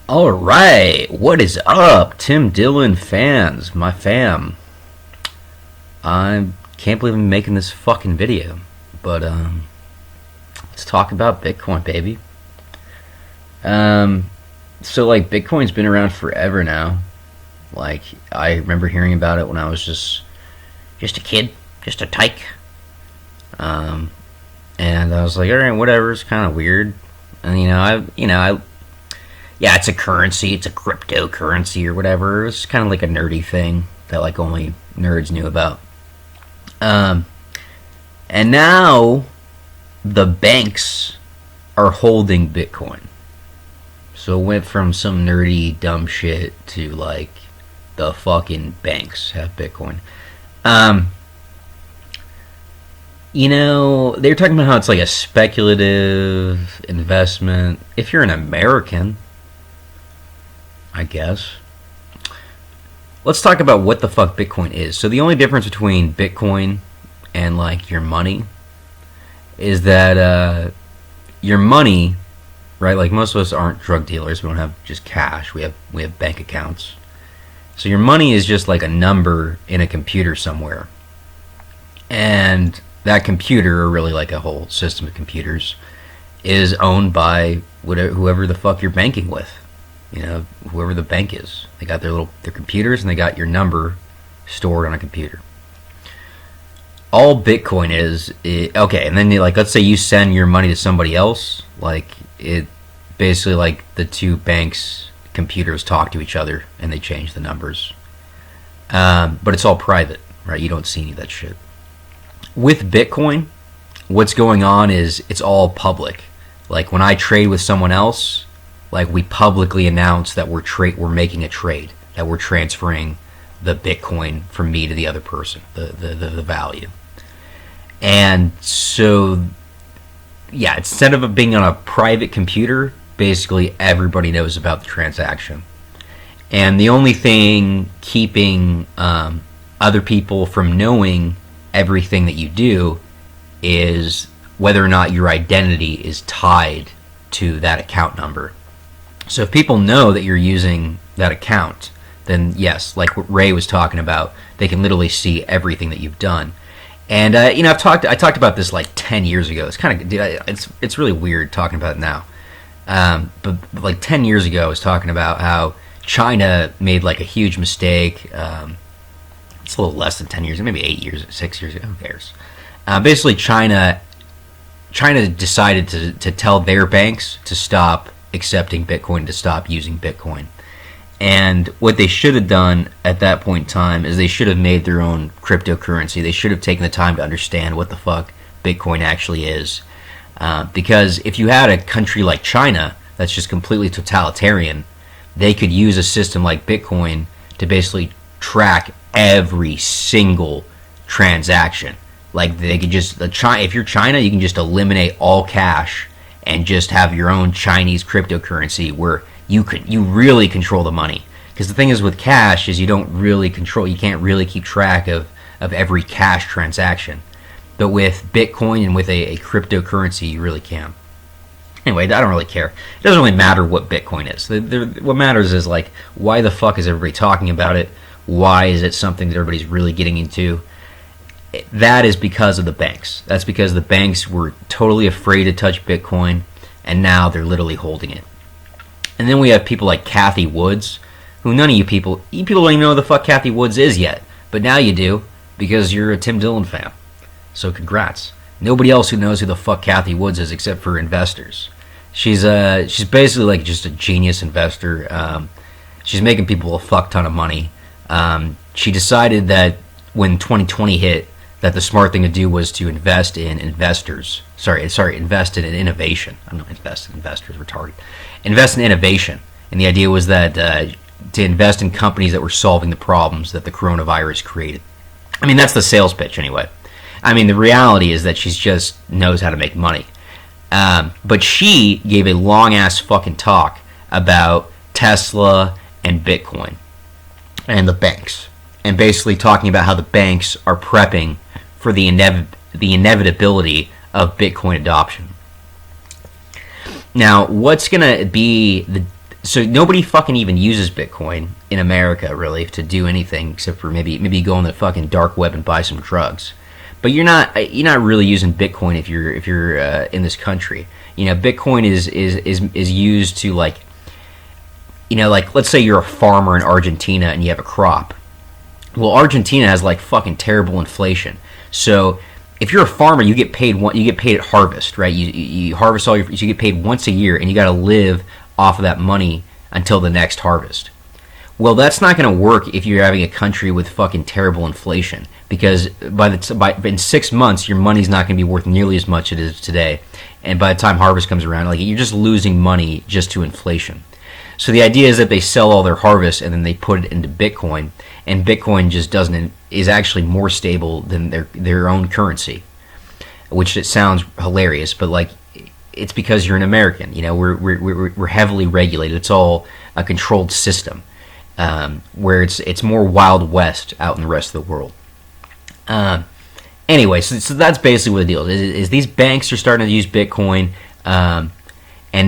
All right, what is up, Tim Dillon fans, my fam? I can't believe I'm making this fucking video, but let's talk about Bitcoin, baby. So like Bitcoin's been around forever now. Like I remember hearing about it when I was just a kid, just a tyke. Um, and I was like, all right, whatever. It's kind of weird, and I yeah, it's a currency, it's a cryptocurrency or whatever. It's kind of like a nerdy thing that like only nerds knew about. Um, and now the banks are holding Bitcoin. So it went from some nerdy dumb shit to like the fucking banks have Bitcoin. Um, they're talking about how it's like a speculative investment. If you're an American, I guess. Let's talk about what the fuck Bitcoin is. So the only difference between Bitcoin and like your money is that your money, right? Like most of us aren't drug dealers. We don't have just cash. We have bank accounts. So your money is just like a number in a computer somewhere, and that computer, or really like a whole system of computers, is owned by whoever the fuck you're banking with. Whoever the bank is. They got their computers, and they got your number stored on a computer. All Bitcoin is okay, and then like let's say you send your money to somebody else, like it basically like the two banks' computers talk to each other and they change the numbers. But it's all private, right? You don't see any of that shit. With Bitcoin, what's going on is it's all public. Like when I trade with someone else, like we publicly announce that we're making a trade, that we're transferring the Bitcoin from me to the other person, the value. And so, yeah, instead of it being on a private computer, basically everybody knows about the transaction. And the only thing keeping other people from knowing everything that you do is whether or not your identity is tied to that account number. So if people know that you're using that account, then yes, like what Ray was talking about, they can literally see everything that you've done. And I talked about this like 10 years ago. It's kind of it's really weird talking about it now. But like 10 years ago, I was talking about how China made like a huge mistake. It's a little less than 10 years, maybe 8 years, 6 years ago. Who cares? Basically, China decided to tell their banks to stop accepting Bitcoin, to stop using Bitcoin. And what they should have done at that point in time is they should have made their own cryptocurrency. They should have taken the time to understand what the fuck Bitcoin actually is. Because if you had a country like China that's just completely totalitarian, they could use a system like Bitcoin to basically track every single transaction. Like they could just, if you're China, you can just eliminate all cash and just have your own Chinese cryptocurrency where you really control the money. Because the thing is with cash is you can't really keep track of every cash transaction. But with Bitcoin and with a cryptocurrency, you really can. Anyway, I don't really care. It doesn't really matter what Bitcoin is. What matters is like, why the fuck is everybody talking about it? Why is it something that everybody's really getting into? That is because of the banks. That's because the banks were totally afraid to touch Bitcoin, and now they're literally holding it. And then we have people like Cathie Woods, who none of you people don't even know who the fuck Cathie Woods is yet. But now you do, because you're a Tim Dillon fan. So congrats. Nobody else who knows who the fuck Cathie Woods is except for investors. She's basically like just a genius investor. She's making people a fuck ton of money. She decided that when 2020 hit, that the smart thing to do was to invest in investors. Invest in innovation. I'm not invest in investors, retarded. Invest in innovation. And the idea was that to invest in companies that were solving the problems that the coronavirus created. I mean, that's the sales pitch anyway. I mean, the reality is that she just knows how to make money. But she gave a long-ass fucking talk about Tesla and Bitcoin and the banks. And basically talking about how the banks are prepping for the inevitability of Bitcoin adoption. Now, what's going to be So nobody fucking even uses Bitcoin in America really to do anything except for maybe go on the fucking dark web and buy some drugs. But you're not really using Bitcoin if you're in this country. Bitcoin is used to, like, let's say you're a farmer in Argentina and you have a crop. Well, Argentina has like fucking terrible inflation. So if you're a farmer, you get paid at harvest, right? You harvest you get paid once a year, and you got to live off of that money until the next harvest. Well, that's not going to work if you're having a country with fucking terrible inflation, because in 6 months your money's not going to be worth nearly as much as it is today, and by the time harvest comes around, like, you're just losing money just to inflation. So the idea is that they sell all their harvest and then they put it into Bitcoin, and Bitcoin just is actually more stable than their own currency, which it sounds hilarious, but like, it's because you're an American. We're heavily regulated. It's all a controlled system, where it's more Wild West out in the rest of the world. Anyway, so that's basically what the deal is. These banks are starting to use Bitcoin, and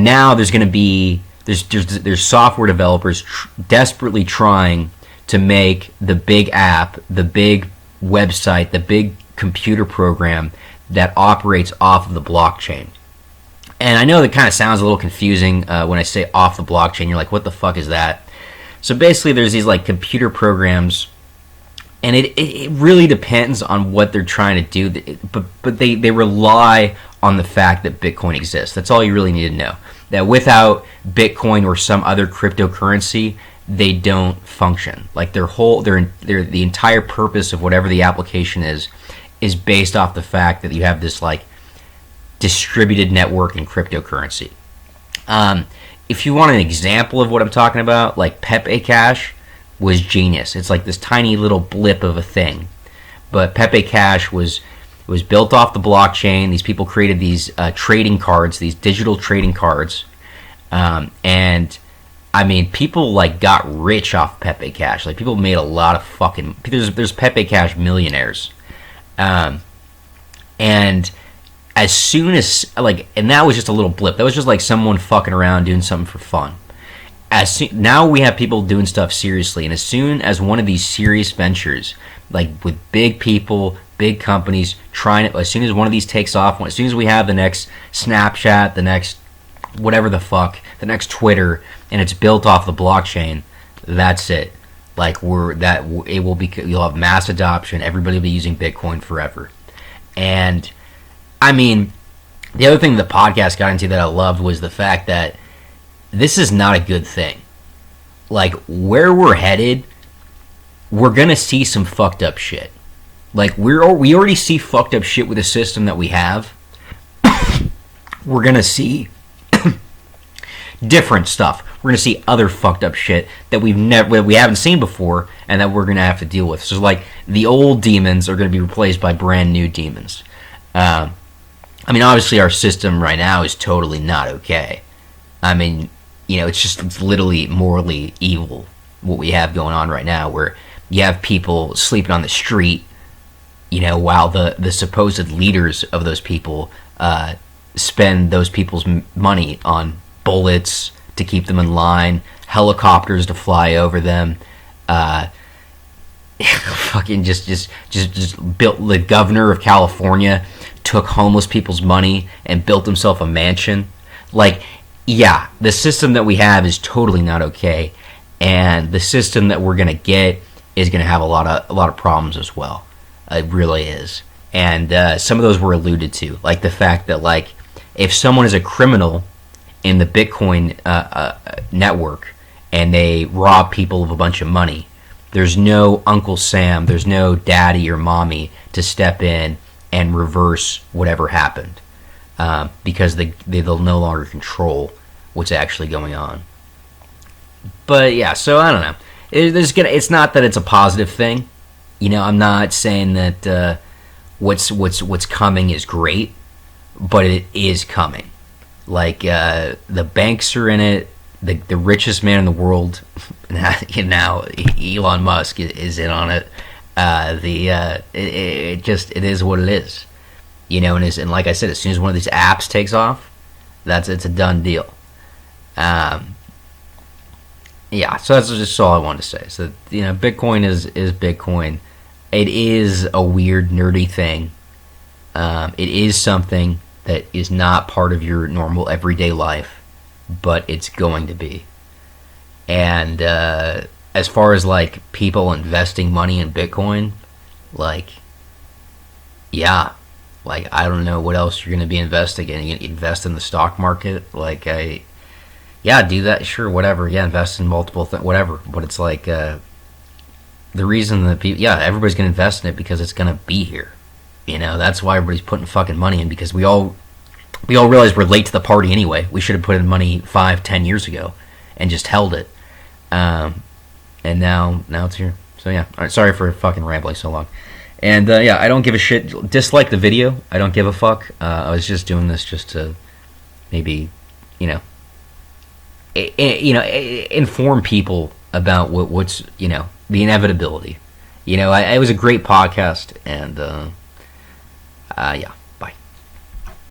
now there's going to be there's software developers desperately trying to make the big app, the big website, the big computer program that operates off of the blockchain. And I know that kind of sounds a little confusing when I say off the blockchain. You're like, what the fuck is that? So basically, there's these like computer programs, and it really depends on what they're trying to do. But they rely on the fact that Bitcoin exists. That's all you really need to know. That without Bitcoin or some other cryptocurrency, they don't function. Like the entire purpose of whatever the application is based off the fact that you have this like distributed network in cryptocurrency. If you want an example of what I'm talking about, like Pepe Cash was genius. It's like this tiny little blip of a thing, but Pepe Cash was built off the blockchain. These people created these trading cards, these digital trading cards, and I mean, people like got rich off Pepe Cash. Like, people made a lot of fucking. There's Pepe Cash millionaires, and as soon as and that was just a little blip. That was just like someone fucking around doing something for fun. Now we have people doing stuff seriously, and as soon as one of these serious ventures, like with big people, big companies as soon as one of these takes off, as soon as we have the next Snapchat, the next whatever the fuck, the next Twitter, and it's built off the blockchain, that's it. Like, you'll have mass adoption. Everybody will be using Bitcoin forever. And I mean, the other thing the podcast got into that I loved was the fact that this is not a good thing. Like, where we're headed, we're gonna see some fucked up shit. Like, we already see fucked up shit with the system that we have. We're gonna see different stuff. We're gonna see other fucked up shit that we haven't seen before, and that we're gonna have to deal with. So, like, the old demons are gonna be replaced by brand new demons. I mean, obviously, our system right now is totally not okay. I mean, it's literally morally evil what we have going on right now, where you have people sleeping on the street, while the supposed leaders of those people spend those people's money on bullets to keep them in line, helicopters to fly over them, fucking just built. The governor of California took homeless people's money and built himself a mansion. Like, yeah, the system that we have is totally not okay, and the system that we're gonna get is gonna have a lot of problems as well. It really is, and some of those were alluded to, like the fact that, like, if someone is a criminal in the Bitcoin network and they rob people of a bunch of money, there's no Uncle Sam, there's no daddy or mommy to step in and reverse whatever happened, because they'll no longer control what's actually going on. But yeah, so I don't know. It's not that it's a positive thing. I'm not saying that what's coming is great, but it is coming. Like, the banks are in it. The richest man in the world now, Elon Musk, is in on it. It is what it is, and like I said, as soon as one of these apps takes off, it's a done deal. yeah, so that's just all I wanted to say. So, Bitcoin is Bitcoin. It is a weird, nerdy thing. It is something that is not part of your normal everyday life, but it's going to be. And as far as like people investing money in Bitcoin, like, yeah, like I don't know what else you're going to be investing in. You invest in the stock market, yeah, do that, sure, whatever. Yeah, invest in multiple things, whatever. But it's like the reason that people, yeah, everybody's going to invest in it because it's going to be here. That's why everybody's putting fucking money in, because we all realize we're late to the party anyway. We should have put in money 5-10 years ago and just held it. And now it's here. So yeah, all right, sorry for fucking rambling so long. And yeah, I don't give a shit. Dislike the video. I don't give a fuck. I was just doing this just to maybe, inform people about what's the inevitability. It was a great podcast, and yeah.